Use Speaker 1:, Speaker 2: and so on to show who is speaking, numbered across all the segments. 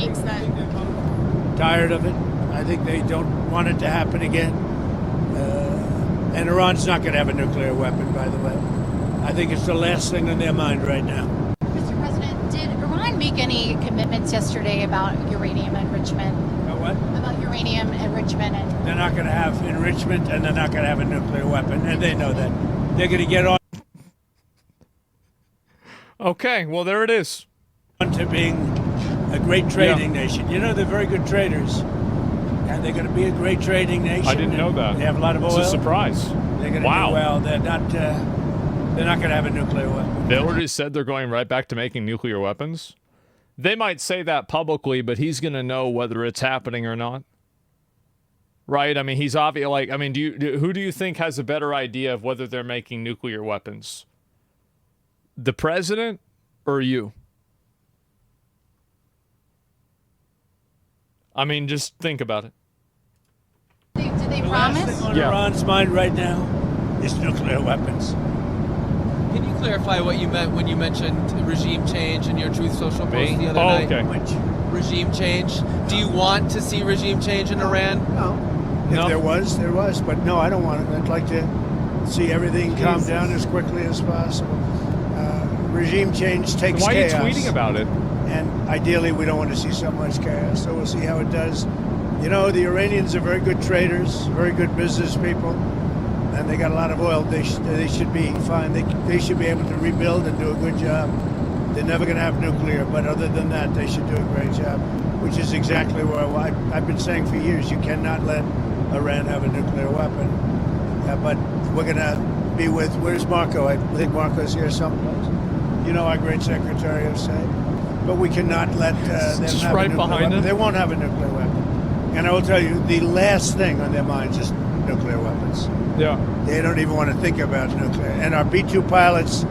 Speaker 1: weeks then?
Speaker 2: Tired of it. I think they don't want it to happen again. And Iran's not going to have a nuclear weapon, by the way. I think it's the last thing on their mind right now.
Speaker 1: Mr. President, did Iran make any commitments yesterday about uranium enrichment?
Speaker 2: About what?
Speaker 1: About uranium enrichment.
Speaker 2: They're not going to have enrichment, and they're not going to have a nuclear weapon, and they know that. They're going to get on
Speaker 3: Okay, well, there it is.
Speaker 2: to being a great trading nation. You know, they're very good traders. And they're going to be a great trading nation.
Speaker 3: I didn't know that.
Speaker 2: They have a lot of oil.
Speaker 3: It's a surprise.
Speaker 2: They're going to do well. They're not going to have a nuclear weapon.
Speaker 3: They already said they're going right back to making nuclear weapons. They might say that publicly, but he's going to know whether it's happening or not. Right? I mean, he's obvious. Like, I mean, who do you think has a better idea of whether they're making nuclear weapons? The president or you? I mean, just think about it.
Speaker 1: Did they
Speaker 2: The
Speaker 1: promise?
Speaker 2: last thing on Iran's mind right now is nuclear weapons.
Speaker 4: Can you clarify what you meant when you mentioned regime change in your Truth Social post the other night?
Speaker 3: Okay.
Speaker 2: Which,
Speaker 4: Regime change. Do you want to see regime change in Iran?
Speaker 2: no. If there was. But no, I don't want it. I'd like to see everything calm down as quickly as possible. Regime change takes
Speaker 3: Why are you
Speaker 2: chaos.
Speaker 3: tweeting about it?
Speaker 2: And ideally, we don't want to see so much chaos. So we'll see how it does. You know, the Iranians are very good traders, very good business people, and they got a lot of oil. They should be fine. They should be able to rebuild and do a good job. They're never going to have nuclear, but other than that, they should do a great job, which is exactly where I've been saying for years. You cannot let Iran have a nuclear weapon. But we're going to be with, where's Marco? I think Marco's here someplace. You know, our great Secretary of State. But we cannot let them
Speaker 3: Just
Speaker 2: have
Speaker 3: right
Speaker 2: a nuclear
Speaker 3: behind
Speaker 2: weapon.
Speaker 3: him.
Speaker 2: They won't have a nuclear weapon. And I will tell you, the last thing on their minds is nuclear weapons.
Speaker 3: Yeah.
Speaker 2: They don't even want to think about nuclear. And our B-2 pilots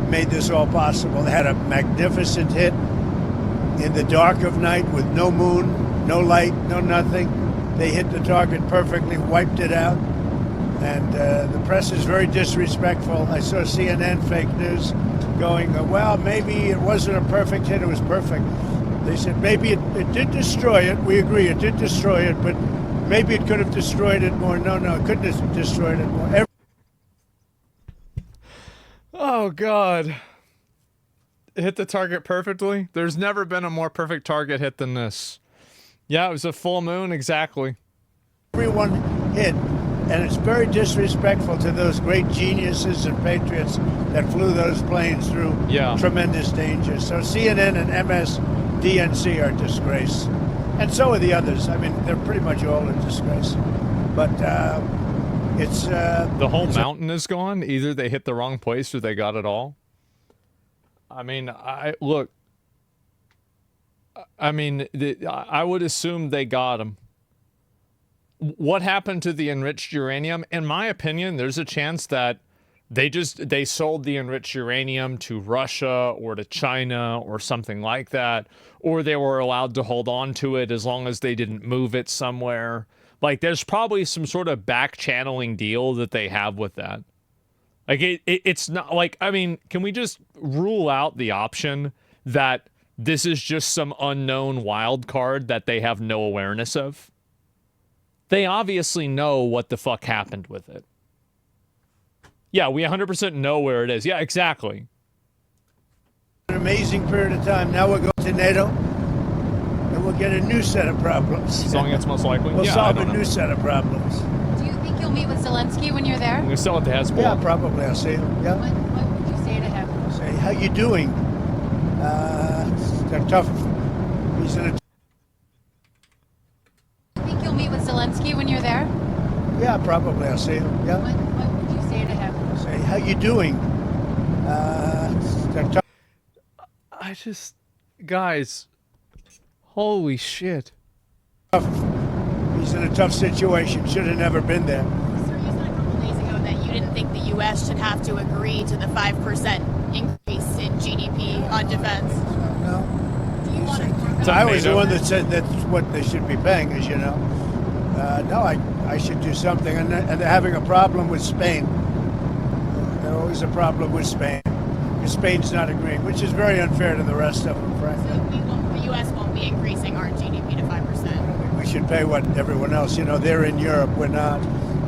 Speaker 2: made this all possible. They had a magnificent hit in the dark of night with no moon, no light, no nothing. They hit the target perfectly, wiped it out. And the press is very disrespectful. I saw CNN fake news going, well, maybe it wasn't a perfect hit, it was perfect. They said maybe it did destroy it. We agree, it did destroy it, but maybe it could have destroyed it more. No, it couldn't have destroyed it more.
Speaker 3: Oh, God. It hit the target perfectly? There's never been a more perfect target hit than this. Yeah, it was a full moon, exactly.
Speaker 2: Everyone hit. And it's very disrespectful to those great geniuses and patriots that flew those planes through tremendous danger. So CNN and MSDNC are a disgrace. And so are the others. I mean, they're pretty much all a disgrace. But it's...
Speaker 3: the whole mountain is gone? Either they hit the wrong place or they got it all? I mean, I would assume they got them. What happened to the enriched uranium? In my opinion, there's a chance that they sold the enriched uranium to Russia or to China or something like that, or they were allowed to hold on to it as long as they didn't move it somewhere. Like, there's probably some sort of back channeling deal that they have with that. Like, it's not like, I mean, can we just rule out the option that this is just some unknown wild card that they have no awareness of? They obviously know what the fuck happened with it. Yeah, we 100% know where it is. Yeah, exactly.
Speaker 2: An amazing period of time. Now we're going to NATO, and we'll get a new set of problems.
Speaker 3: As long as it's most likely.
Speaker 2: We'll solve a new set of problems.
Speaker 1: Do you think you'll meet with Zelensky when you're there?
Speaker 3: I'm going to sell it to Hezbollah.
Speaker 2: Yeah, probably. I'll see him. Yeah.
Speaker 1: What would you say to him?
Speaker 2: Say, how you doing? They're tough. He's in a...
Speaker 1: Meet with Zelensky when you're there?
Speaker 2: Yeah, probably. I'll see him. Yeah.
Speaker 1: What would you say to him?
Speaker 2: Say, how you doing?
Speaker 3: I just... Guys. Holy shit.
Speaker 2: He's in a tough situation. Should have never been there.
Speaker 1: Sir, you said a couple days ago that you didn't think the U.S. should have to agree to the 5% increase in GDP on defense.
Speaker 2: No.
Speaker 1: Do you want to...
Speaker 2: So I was the one that said that's what they should be paying, as you know. No, I should do something. And they're having a problem with Spain. There's always a problem with Spain. Because Spain's not agreeing, which is very unfair to the rest of them, frankly.
Speaker 1: So are U.S. won't be increasing our GDP to 5%.
Speaker 2: We should pay what everyone else. They're in Europe. We're not.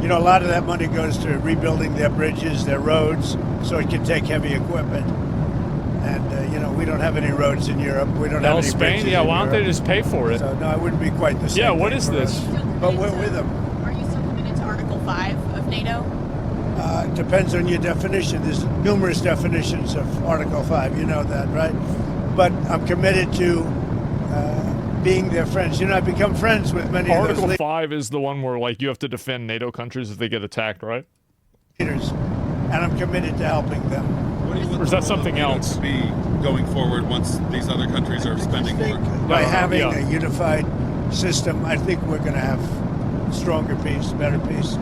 Speaker 2: A lot of that money goes to rebuilding their bridges, their roads, so it can take heavy equipment. And, we don't have any roads in Europe. We don't have any
Speaker 3: Spain,
Speaker 2: bridges
Speaker 3: yeah,
Speaker 2: in
Speaker 3: why don't they
Speaker 2: Europe.
Speaker 3: just pay for it?
Speaker 2: So, no, it wouldn't be quite the same.
Speaker 3: Yeah, what
Speaker 2: thing
Speaker 3: is
Speaker 2: for
Speaker 3: this?
Speaker 2: us. But we're with them.
Speaker 1: Are you still committed to Article 5 of NATO?
Speaker 2: It depends on your definition. There's numerous definitions of Article 5. You know that, right? But I'm committed to being their friends. I've become friends with many of
Speaker 3: Article
Speaker 2: those
Speaker 3: 5 is the one where, you have to defend NATO countries if they get attacked, right?
Speaker 2: leaders, and I'm committed to helping them.
Speaker 5: What do you want
Speaker 3: Or is
Speaker 5: the
Speaker 3: that
Speaker 5: role
Speaker 3: something
Speaker 5: of NATO
Speaker 3: else?
Speaker 5: to be going forward once these other countries are spending more?
Speaker 2: By having
Speaker 3: yeah.
Speaker 2: a unified system, I think we're going to have stronger peace, better peace,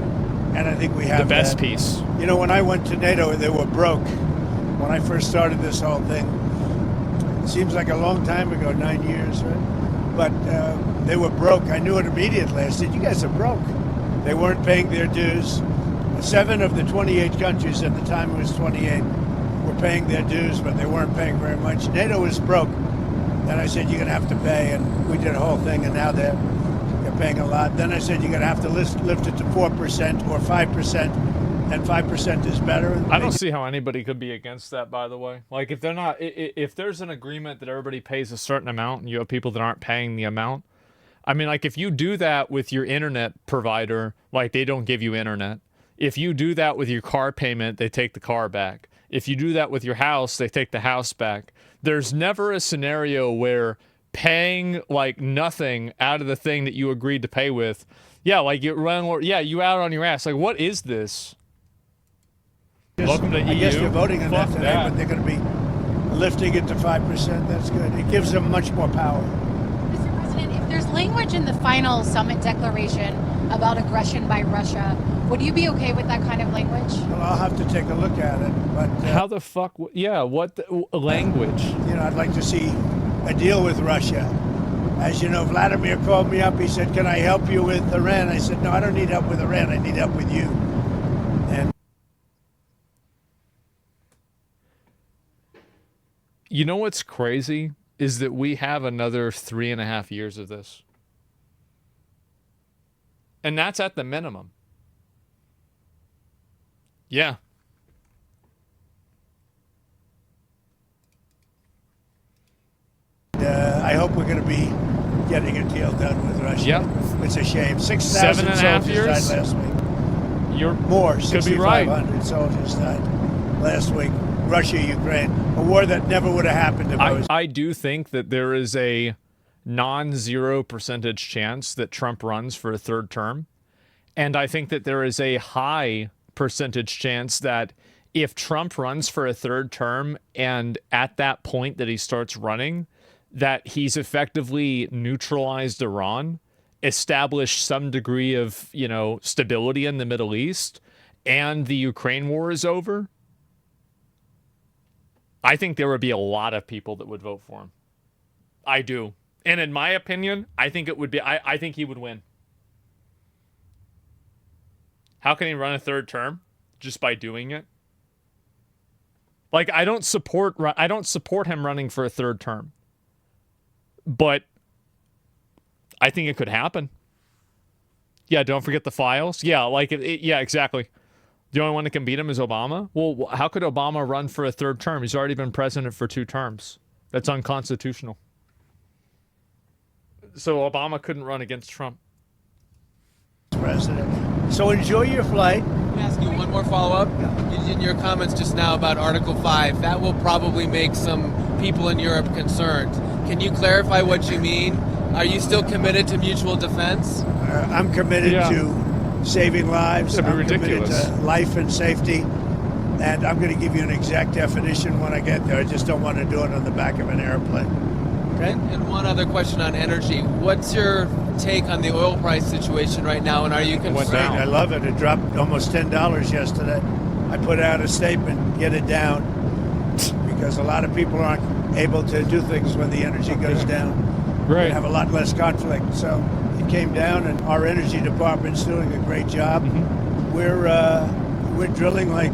Speaker 2: and I think we have
Speaker 3: The best
Speaker 2: that.
Speaker 3: piece.
Speaker 2: When I went to NATO, they were broke. When I first started this whole thing, it seems like a long time ago, 9 years, right? But they were broke. I knew it immediately. I said, "You guys are broke." They weren't paying their dues. 7 of the 28 countries at the time, it was 28, were paying their dues, but they weren't paying very much. NATO was broke. Then I said, "You're going to have to pay," and we did a whole thing, and now they're paying a lot. Then I said, "You're going to have to lift it to 4% or 5%, and 5% is better."
Speaker 3: I don't see how anybody could be against that, by the way. If they're not, if there's an agreement that everybody pays a certain amount and you have people that aren't paying the amount, if you do that with your internet provider, they don't give you internet. If you do that with your car payment, they take the car back. If you do that with your house, they take the house back. There's never a scenario where paying nothing out of the thing that you agreed to pay with, you out on your ass. What is this? Welcome to
Speaker 2: I guess
Speaker 3: EU.
Speaker 2: they're voting on that
Speaker 3: Fuck
Speaker 2: today,
Speaker 3: that.
Speaker 2: but they're going to be lifting it to 5%. That's good. It gives them much more power.
Speaker 6: Mr. President, if there's language in the final summit declaration about aggression by Russia, would you be okay with that kind of language?
Speaker 2: Well, I'll have to take a look at it. But
Speaker 3: How the fuck? What language?
Speaker 2: I'd like to see a deal with Russia. As you know, Vladimir called me up. He said, "Can I help you with Iran?" I said, "No, I don't need help with Iran. I need help with you." And
Speaker 3: You know what's crazy is that we have another 3.5 years of this. And that's at the minimum. Yeah.
Speaker 2: I hope we're going to be getting a deal done with Russia.
Speaker 3: Yeah.
Speaker 2: It's a shame. 6,000
Speaker 3: 7.5
Speaker 2: soldiers
Speaker 3: years?
Speaker 2: died last week.
Speaker 3: You're
Speaker 2: More.
Speaker 3: could be right.
Speaker 2: 6,500 soldiers died last week. Russia, Ukraine. A war that never would have happened if I was.
Speaker 3: I do think that there is a non-zero percentage chance that Trump runs for a third term. And I think that there is a high percentage chance that if Trump runs for a third term and at that point that he starts running, that he's effectively neutralized Iran, established some degree of, stability in the Middle East, and the Ukraine war is over, I think there would be a lot of people that would vote for him. I do. And in my opinion, I think it would be, I think he would win. How can he run a third term? Just by doing it? I don't support him running for a third term. But I think it could happen. Yeah, don't forget the files. Yeah, yeah, exactly. The only one that can beat him is Obama. Well, how could Obama run for a third term? He's already been president for 2 terms. That's unconstitutional. So Obama couldn't run against Trump.
Speaker 2: President. So enjoy your flight.
Speaker 4: Let me ask you one more follow-up. In your comments just now about Article 5, that will probably make some people in Europe concerned. Can you clarify what you mean? Are you still committed to mutual defense?
Speaker 2: I'm committed to saving lives.
Speaker 3: That'd be
Speaker 2: I'm committed
Speaker 3: ridiculous.
Speaker 2: to life and safety. And I'm going to give you an exact definition when I get there. I just don't want to do it on the back of an airplane. Okay?
Speaker 4: And one other question on energy. What's your take on the oil price situation right now, and are you
Speaker 3: went
Speaker 4: concerned?
Speaker 3: down.
Speaker 2: I love it. It dropped almost $10 yesterday. I put out a statement, get it down, because a lot of people aren't able to do things when the energy goes down.
Speaker 3: Right.
Speaker 2: We have a lot less conflict. So it came down, and our energy department's doing a great job.
Speaker 3: Mm-hmm.
Speaker 2: We're drilling like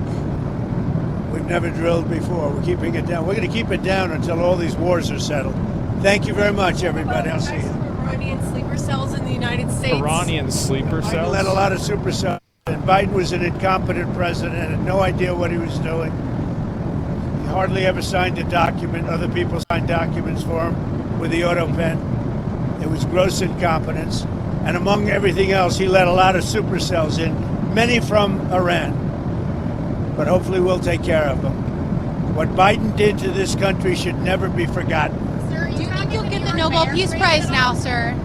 Speaker 2: we've never drilled before. We're keeping it down. We're going to keep it down until all these wars are settled. Thank you very much, everybody. I'll see you.
Speaker 7: Iranian sleeper cells in the United States.
Speaker 3: Iranian sleeper
Speaker 2: Biden
Speaker 3: cells.
Speaker 2: let a lot of supercells. And Biden was an incompetent president and had no idea what he was doing. He hardly ever signed a document. Other people signed documents for him with the auto pen. It was gross incompetence. And among everything else, he let a lot of supercells in, many from Iran. But hopefully we'll take care of them. What Biden did to this country should never be forgotten.
Speaker 1: Sir,
Speaker 6: Do you think you'll get the Nobel Peace Prize now, sir?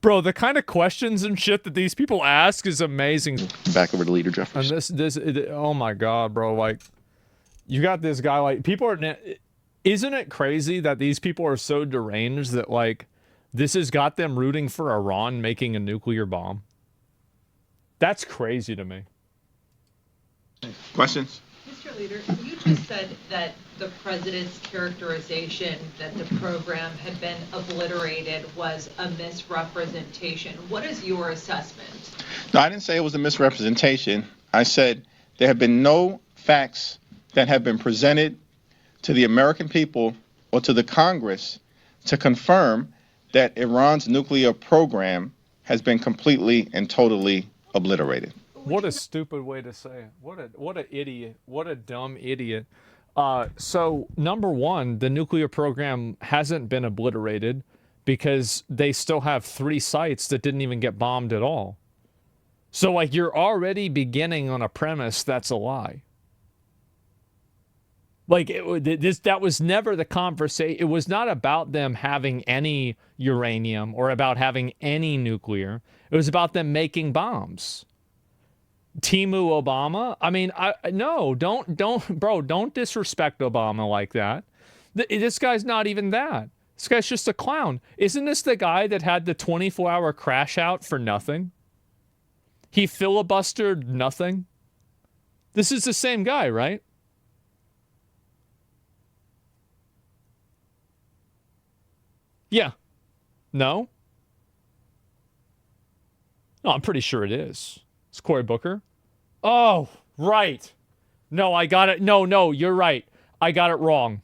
Speaker 3: Bro, the kind of questions and shit that these people ask is amazing.
Speaker 8: Back over to Leader Jeffers.
Speaker 3: And oh my God, bro. Like, you got this guy, like, people are, isn't it crazy that these people are so deranged that, like, this has got them rooting for Iran making a nuclear bomb? That's crazy to me.
Speaker 8: Questions?
Speaker 9: Mr. Leader, you just said that the president's characterization that the program had been obliterated was a misrepresentation. What is your assessment?
Speaker 8: No, I didn't say it was a misrepresentation. I said there have been no facts that have been presented to the American people or to the Congress to confirm that Iran's nuclear program has been completely and totally obliterated.
Speaker 3: What a stupid way to say it. What a idiot. What a dumb idiot. So, number one, the nuclear program hasn't been obliterated because they still have 3 sites that didn't even get bombed at all. So, like, you're already beginning on a premise that's a lie. Like, that was never the conversation. It was not about them having any uranium or about having any nuclear. It was about them making bombs. Timu Obama? I mean, no, don't disrespect Obama like that. This guy's not even that. This guy's just a clown. Isn't this the guy that had the 24-hour crash out for nothing? He filibustered nothing. This is the same guy, right? Yeah. No? No, I'm pretty sure it is. It's Cory Booker. Oh, right. No, I got it. No, you're right. I got it wrong.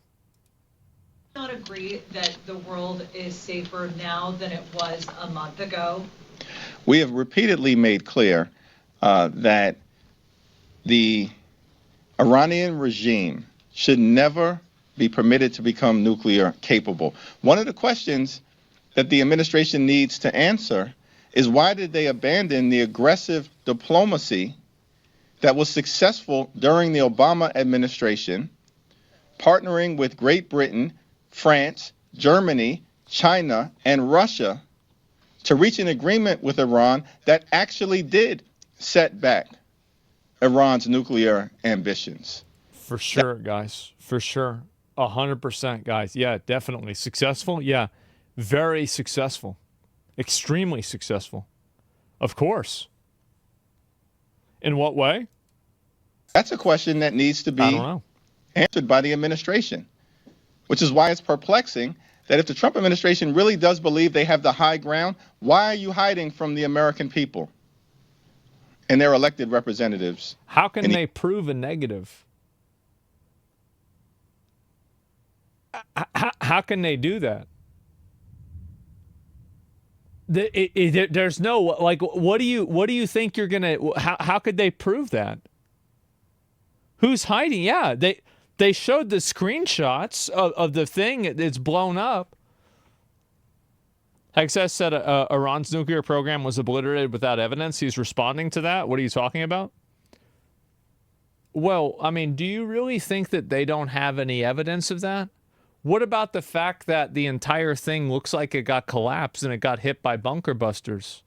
Speaker 9: Do you not agree that the world is safer now than it was a month ago?
Speaker 8: We have repeatedly made clear that the Iranian regime should never be permitted to become nuclear capable. One of the questions that the administration needs to answer is why did they abandon the aggressive diplomacy that was successful during the Obama administration, partnering with Great Britain, France, Germany, China, and Russia to reach an agreement with Iran that actually did set back Iran's nuclear ambitions.
Speaker 3: For sure, guys. For sure. 100%, guys. Yeah, definitely. Successful? Yeah. Very successful. Extremely successful. Of course. In what way?
Speaker 8: That's a question that needs to be answered by the administration, which is why it's perplexing that if the Trump administration really does believe they have the high ground, why are you hiding from the American people and their elected representatives?
Speaker 3: How can they prove a negative? How can they do that? There's no, like, what do you think you're gonna? How could they prove that? Who's hiding? Yeah, they showed the screenshots of the thing. It's blown up. Hexes said Iran's nuclear program was obliterated without evidence. He's responding to that. What are you talking about? Well, I mean, do you really think that they don't have any evidence of that? What about the fact that the entire thing looks like it got collapsed and it got hit by bunker busters?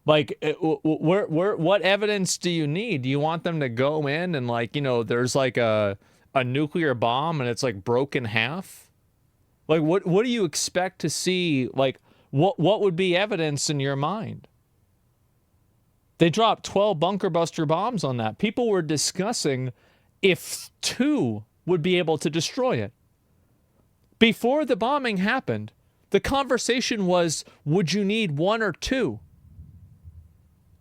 Speaker 3: Like, what evidence do you need? Do you want them to go in and, like, you know, there's like a nuclear bomb and it's like broken half? Like, what do you expect to see? Like, what would be evidence in your mind? They dropped 12 bunker buster bombs on that. People were discussing if 2 would be able to destroy it. Before the bombing happened, the conversation was, would you need 1 or 2?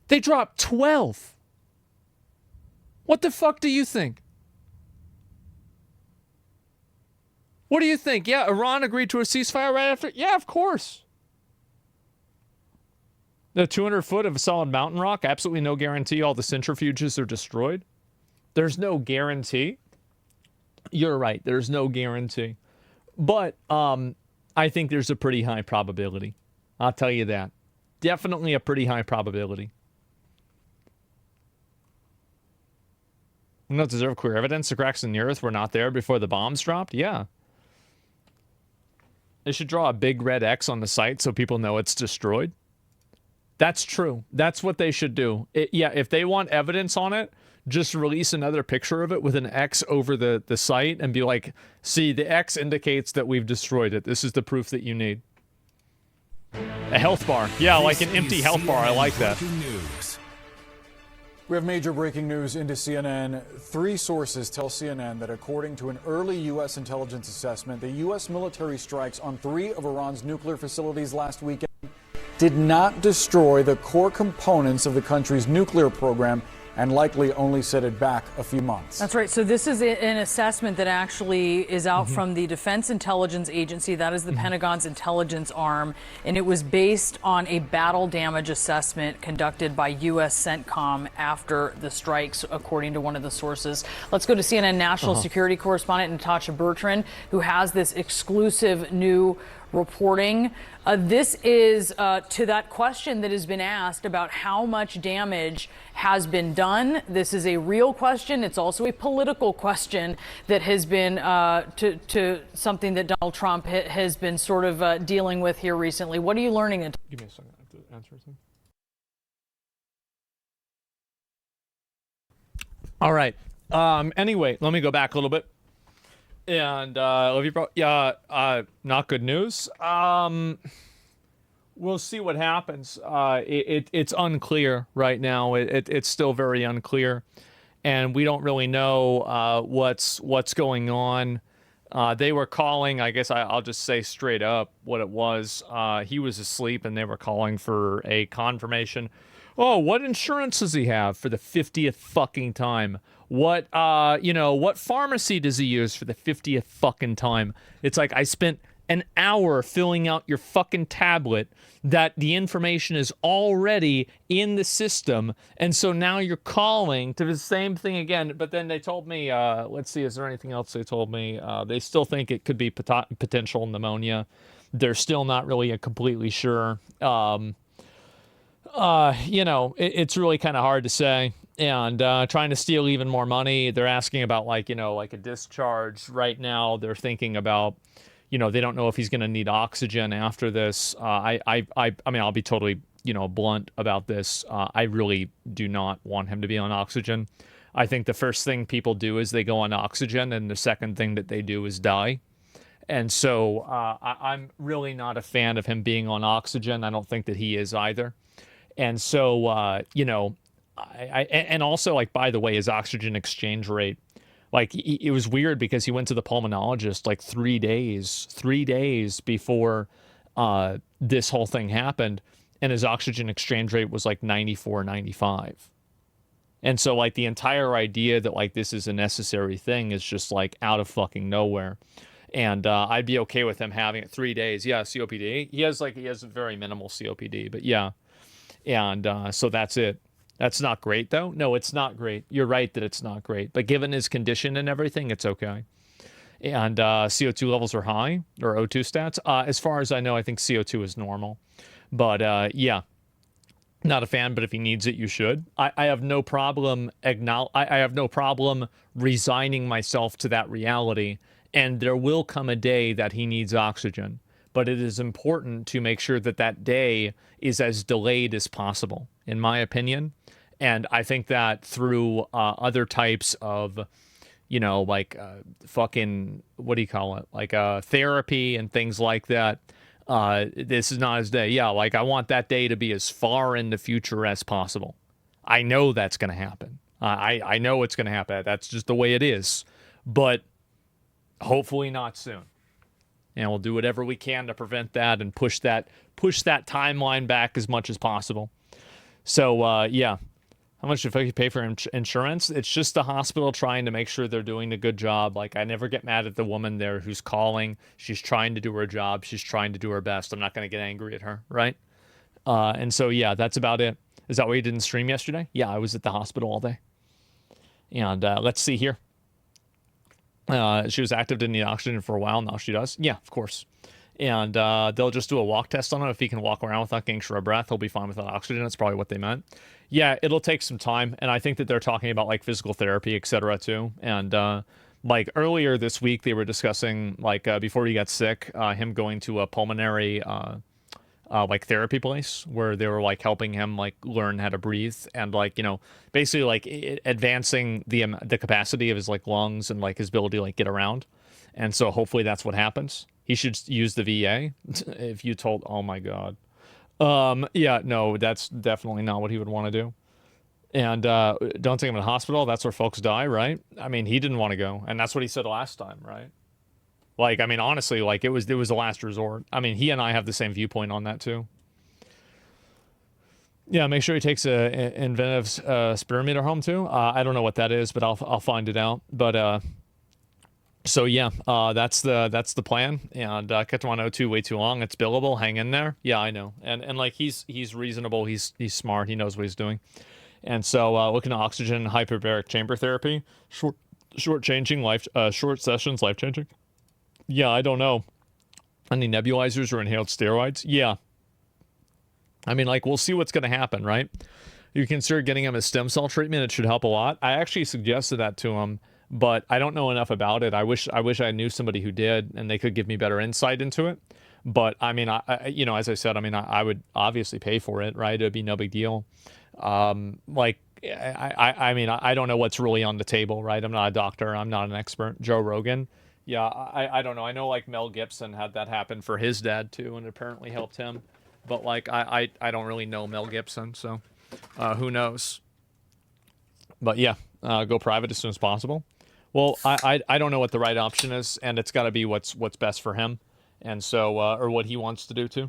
Speaker 3: They dropped 12. What the fuck do you think? What do you think? Yeah, Iran agreed to a ceasefire right after? Yeah, of course. The 200 foot of solid mountain rock, absolutely no guarantee all the centrifuges are destroyed. There's no guarantee. You're right. There's no guarantee. But I think there's a pretty high probability. I'll tell you that. Definitely a pretty high probability. You don't deserve clear evidence. The cracks in the earth were not there before the bombs dropped? Yeah. They should draw a big red X on the site so people know it's destroyed. That's true. That's what they should do. Yeah, if they want evidence on it, just release another picture of it with an X over the site and be like, see, the X indicates that we've destroyed it. This is the proof that you need. A health bar. Yeah, like an empty health bar. I like that.
Speaker 10: We have major breaking news into CNN. 3 sources tell CNN that according to an early U.S. intelligence assessment, the U.S. military strikes on 3 of Iran's nuclear facilities last weekend did not destroy the core components of the country's nuclear program and likely only set it back a few months.
Speaker 11: That's right. So this is an assessment that actually is out from the Defense Intelligence Agency. That is the Pentagon's intelligence arm. And it was based on a battle damage assessment conducted by U.S. CENTCOM after the strikes, according to one of the sources. Let's go to CNN national security correspondent Natasha Bertrand, who has this exclusive new reporting. This is to that question that has been asked about how much damage has been done. This is a real question. It's also a political question that has been to something that Donald Trump has been sort of dealing with here recently. What are you learning?
Speaker 3: Give me a second. I have to answer something. All right. Anyway, let me go back a little bit. And love you, bro. Yeah, not good news. We'll see what happens. It's unclear right now. It's still very unclear, and we don't really know what's going on. They were calling. I guess I'll just say straight up what it was. He was asleep, and they were calling for a confirmation. Oh, what insurance does he have for the 50th fucking time? What what pharmacy does he use for the 50th fucking time? It's like I spent an hour filling out your fucking tablet that the information is already in the system, and so now you're calling to the same thing again. But then they told me, let's see, is there anything else they told me? They still think it could be potential pneumonia. They're still not really completely sure. It's really kind of hard to say. And trying to steal even more money. They're asking about like a discharge right now. They're thinking about, they don't know if he's going to need oxygen after this. I mean, I'll be totally, blunt about this. I really do not want him to be on oxygen. I think the first thing people do is they go on oxygen, and the second thing that they do is die. And so I'm really not a fan of him being on oxygen. I don't think that he is either. And so, and also, like, by the way, his oxygen exchange rate, like, it was weird because he went to the pulmonologist like 3 days before this whole thing happened, and his oxygen exchange rate was like 94, 95. And so, like, the entire idea that, like, this is a necessary thing is just, like, out of fucking nowhere. And I'd be okay with him having it 3 days. Yeah, COPD. He has very minimal COPD, but yeah. And so that's it. That's not great, though. No, it's not great. You're right that it's not great. But given his condition and everything, it's okay. And CO2 levels are high, or O2 stats. As far as I know, I think CO2 is normal. But yeah, not a fan. But if he needs it, you should. I have no problem I have no problem resigning myself to that reality. And there will come a day that he needs oxygen. But it is important to make sure that that day is as delayed as possible, in my opinion. And I think that through other types of, fucking, what do you call it? Like therapy and things like that. This is not his day. Yeah, like I want that day to be as far in the future as possible. I know that's going to happen. I know it's going to happen. That's just the way it is. But hopefully not soon. And we'll do whatever we can to prevent that and push that timeline back as much as possible. So, yeah. How much do you pay for insurance? It's just the hospital trying to make sure they're doing a good job. Like, I never get mad at the woman there who's calling. She's trying to do her job. She's trying to do her best. I'm not going to get angry at her, right? And so, yeah, that's about it. Is that why you didn't stream yesterday? Yeah, I was at the hospital all day. And let's see here. She was active, didn't need oxygen for a while. Now she does. Yeah, of course. And they'll just do a walk test on him. If he can walk around without getting short of breath, he'll be fine without oxygen. That's probably what they meant. Yeah, it'll take some time. And I think that they're talking about like physical therapy, et cetera, too. And like earlier this week, they were discussing like before he got sick, him going to a pulmonary like therapy place where they were like helping him like learn how to breathe and like, you know, basically like advancing the capacity of his like lungs and like his ability to like get around. And so hopefully that's what happens. He should use the VA. If you told, oh my God. Yeah, no, that's definitely not what he would want to do. And don't take him to the hospital. That's where folks die, right? I mean, he didn't want to go. And that's what he said last time, right? Like, I mean, honestly, like it was the last resort. I mean, he and I have the same viewpoint on that too. Yeah, make sure he takes a inventive spirometer home too. I don't know what that is, but I'll find it out. But so yeah, that's the plan. And Ketamon 02 way too long. It's billable. Hang in there. Yeah, I know. And like he's reasonable. He's smart. He knows what he's doing. And so looking at oxygen hyperbaric chamber therapy, short changing life, short sessions, life changing. Yeah, I don't know. Any nebulizers or inhaled steroids? Yeah. I mean, like, we'll see what's going to happen, right? You consider getting him a stem cell treatment. It should help a lot. I actually suggested that to him, but I don't know enough about it. I wish I knew somebody who did, and they could give me better insight into it. But, I mean, I you know, as I said, I mean, I would obviously pay for it, right? It would be no big deal. Like, I mean, I don't know what's really on the table, right? I'm not a doctor. I'm not an expert. Joe Rogan. Yeah, I don't know. I know, like, Mel Gibson had that happen for his dad, too, and it apparently helped him. But, like, I don't really know Mel Gibson, so who knows? But, yeah, go private as soon as possible. Well, I don't know what the right option is, and it's got to be what's best for him, and so, or what he wants to do, too.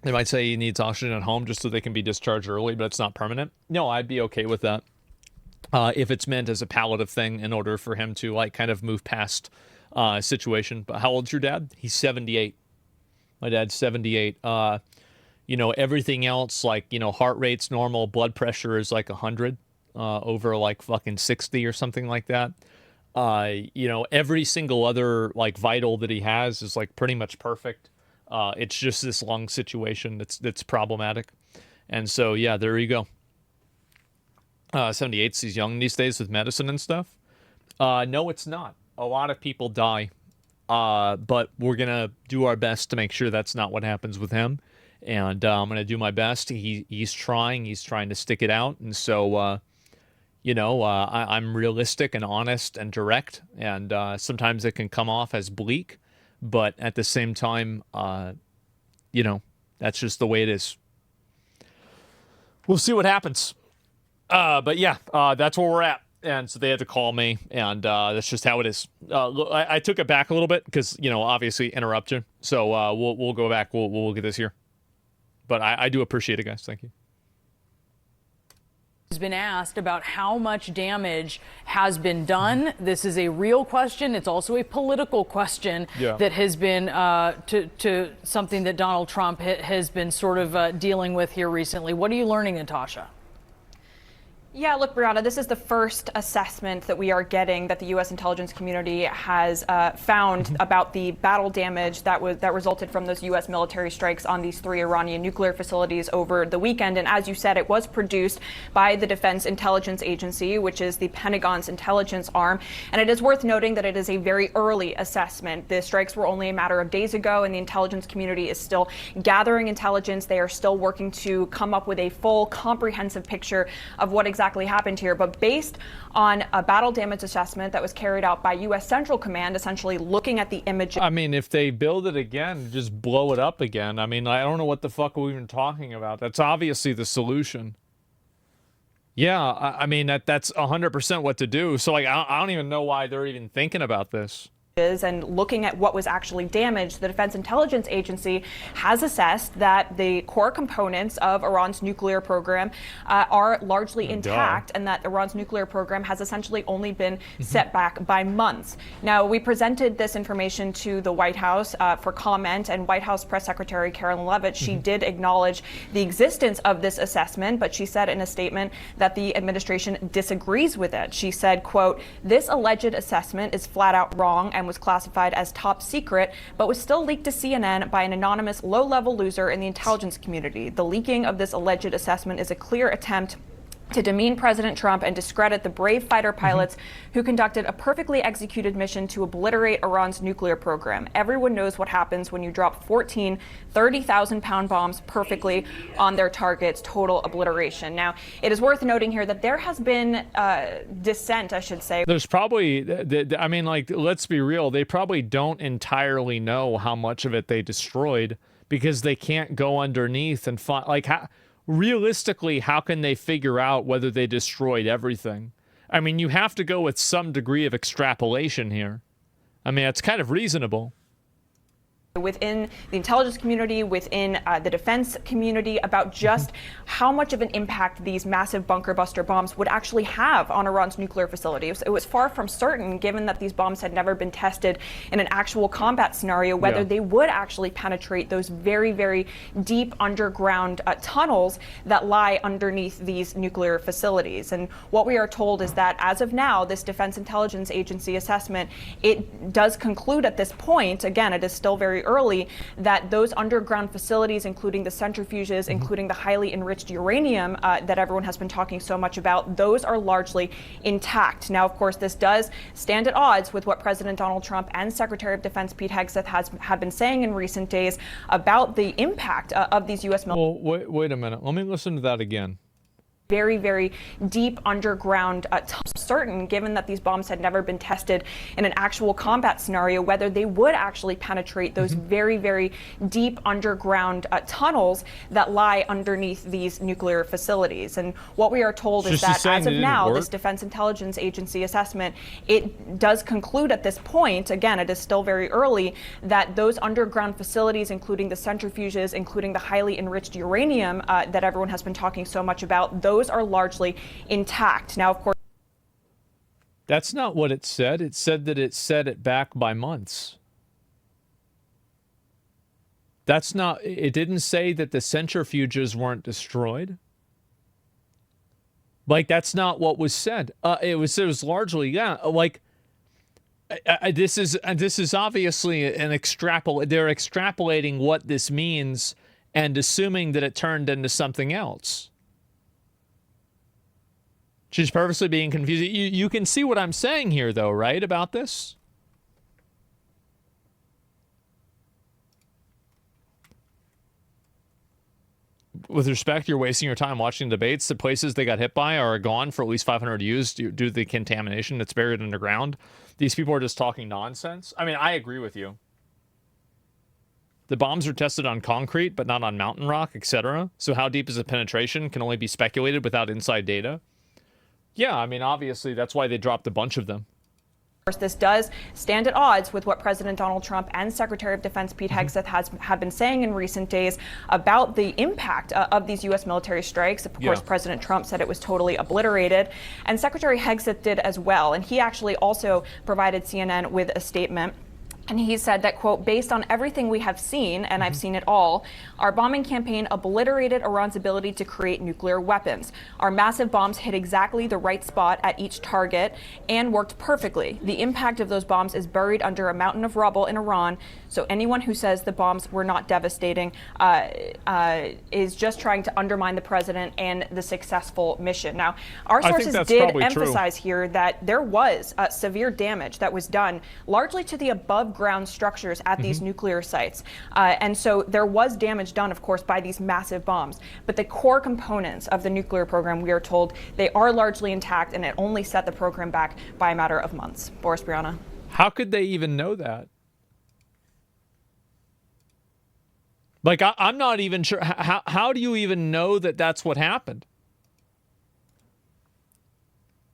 Speaker 3: They might say he needs oxygen at home just so they can be discharged early, but it's not permanent. No, I'd be okay with that. If it's meant as a palliative thing in order for him to, like, kind of move past a situation. But how old's your dad? He's 78. My dad's 78. You know, everything else, like, you know, heart rate's normal, blood pressure is like 100 over like fucking 60 or something like that. You know, every single other, like, vital that he has is, like, pretty much perfect. It's just this lung situation that's problematic. And so, yeah, there you go. 78's he's young these days with medicine and stuff. No, it's not. A lot of people die. But we're going to do our best to make sure that's not what happens with him. And I'm going to do my best. He's trying to stick it out. And so, you know, I'm realistic and honest and direct. And sometimes it can come off as bleak. But at the same time, you know, that's just the way it is. We'll see what happens. But yeah, that's where we're at. And so they had to call me, and that's just how it is. I took it back a little bit because, you know, obviously interrupt you. So we'll go back. We'll get this here. But I do appreciate it, guys. Thank you.
Speaker 11: Has been asked about how much damage has been done. This is a real question. It's also a political question that has been to something that Donald Trump has been sort of dealing with here recently. What are you learning, Natasha?
Speaker 12: Yeah, look, Brianna, this is the first assessment that we are getting that the U.S. intelligence community has found about the battle damage that resulted from those U.S. military strikes on these 3 Iranian nuclear facilities over the weekend. And as you said, it was produced by the Defense Intelligence Agency, which is the Pentagon's intelligence arm. And it is worth noting that it is a very early assessment. The strikes were only a matter of days ago, and the intelligence community is still gathering intelligence. They are still working to come up with a full, comprehensive picture of what exactly happened here. But based on a battle damage assessment that was carried out by U.S. Central Command, essentially looking at the images.
Speaker 3: I mean, if they build it again, just blow it up again. I mean, I don't know what the fuck we're even talking about. That's obviously the solution. Yeah, I mean, that's 100% what to do. So, like, I don't even know why they're even thinking about this.
Speaker 12: and looking at what was actually damaged, the Defense Intelligence Agency has assessed that the core components of Iran's nuclear program are largely intact, and that Iran's nuclear program has essentially only been set back by months. Now, we presented this information to the White House for comment, and White House Press Secretary Carolyn Leavitt, she did acknowledge the existence of this assessment, but she said in a statement that the administration disagrees with it. She said, quote, "This alleged assessment is flat out wrong and was classified as top secret, but was still leaked to CNN by an anonymous low-level loser in the intelligence community. The leaking of this alleged assessment is a clear attempt to demean President Trump and discredit the brave fighter pilots who conducted a perfectly executed mission to obliterate Iran's nuclear program. Everyone knows what happens when you drop 14 30,000-pound bombs perfectly on their targets, total obliteration." Now, it is worth noting here that there has been dissent, I should say.
Speaker 3: There's probably, I mean, like, let's be real, they probably don't entirely know how much of it they destroyed because they can't go underneath and find, like, realistically, how can they figure out whether they destroyed everything? I mean, you have to go with some degree of extrapolation here. I mean, it's kind of reasonable.
Speaker 12: Within the intelligence community, within the defense community, about just how much of an impact these massive bunker buster bombs would actually have on Iran's nuclear facilities. It was far from certain, given that these bombs had never been tested in an actual combat scenario, whether they would actually penetrate those very, very deep underground tunnels that lie underneath these nuclear facilities. And what we are told is that as of now, this Defense Intelligence Agency assessment, it does conclude at this point, again, it is still very early, that those underground facilities, including the centrifuges, including the highly enriched uranium that everyone has been talking so much about, those are largely intact. Now, of course, this does stand at odds with what President Donald Trump and Secretary of Defense Pete Hegseth have been saying in recent days about the impact of these U.S. military.
Speaker 3: Well, wait a minute. Let me listen to that again.
Speaker 12: Very, very deep underground certain, given that these bombs had never been tested in an actual combat scenario, whether they would actually penetrate those very, very deep underground tunnels that lie underneath these nuclear facilities. And what we are told is that as of now, this Defense Intelligence Agency assessment, it does conclude at this point, again, it is still very early, that those underground facilities, including the centrifuges, including the highly enriched uranium that everyone has been talking so much about, those are largely intact. Now, of course,
Speaker 3: that's not what it said. It said that it set it back by months. That's not, it didn't say that the centrifuges weren't destroyed. Like, that's not what was said. It was largely, like, this is obviously an they're extrapolating what this means and assuming that it turned into something else. She's purposely being confused. You can see what I'm saying here, though, right, about this? With respect, you're wasting your time watching debates. The places they got hit by are gone for at least 500 years due to the contamination that's buried underground. These people are just talking nonsense. I mean, I agree with you. The bombs are tested on concrete, but not on mountain rock, etc. So how deep is the penetration can only be speculated without inside data. Yeah, I mean, obviously, that's why they dropped a bunch of them.
Speaker 12: Of course, this does stand at odds with what President Donald Trump and Secretary of Defense Pete Hegseth have been saying in recent days about the impact of these U.S. military strikes. Of course, President Trump said it was totally obliterated, and Secretary Hegseth did as well. And he actually also provided CNN with a statement. And he said that, quote, "Based on everything we have seen, and I've seen it all, our bombing campaign obliterated Iran's ability to create nuclear weapons. Our massive bombs hit exactly the right spot at each target and worked perfectly. The impact of those bombs is buried under a mountain of rubble in Iran. So anyone who says the bombs were not devastating is just trying to undermine the president and the successful mission." Now, our sources did emphasize here that there was severe damage that was done largely to the above-ground structures at these nuclear sites. And so there was damage done, of course, by these massive bombs. But the core components of the nuclear program, we are told, they are largely intact, and it only set the program back by a matter of months. Boris Brianna.
Speaker 3: How could they even know that? Like, I'm not even sure. How do you even know that that's what happened?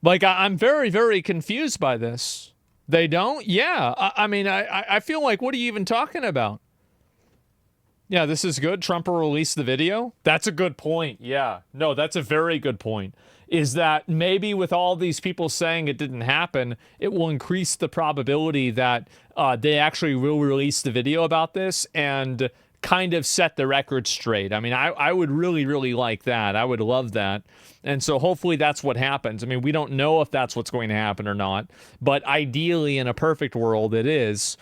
Speaker 3: Like, I'm very, very confused by this. They don't? Yeah. I mean, I feel like, what are you even talking about? Yeah, this is good. Trump will release the video. That's a good point. Yeah. No, that's a very good point. Is that maybe with all these people saying it didn't happen, it will increase the probability that they actually will release the video about this and kind of set the record straight. I mean, I would really, really like that. I would love that. And so hopefully that's what happens. I mean, we don't know if that's what's going to happen or not, but ideally in a perfect world it is.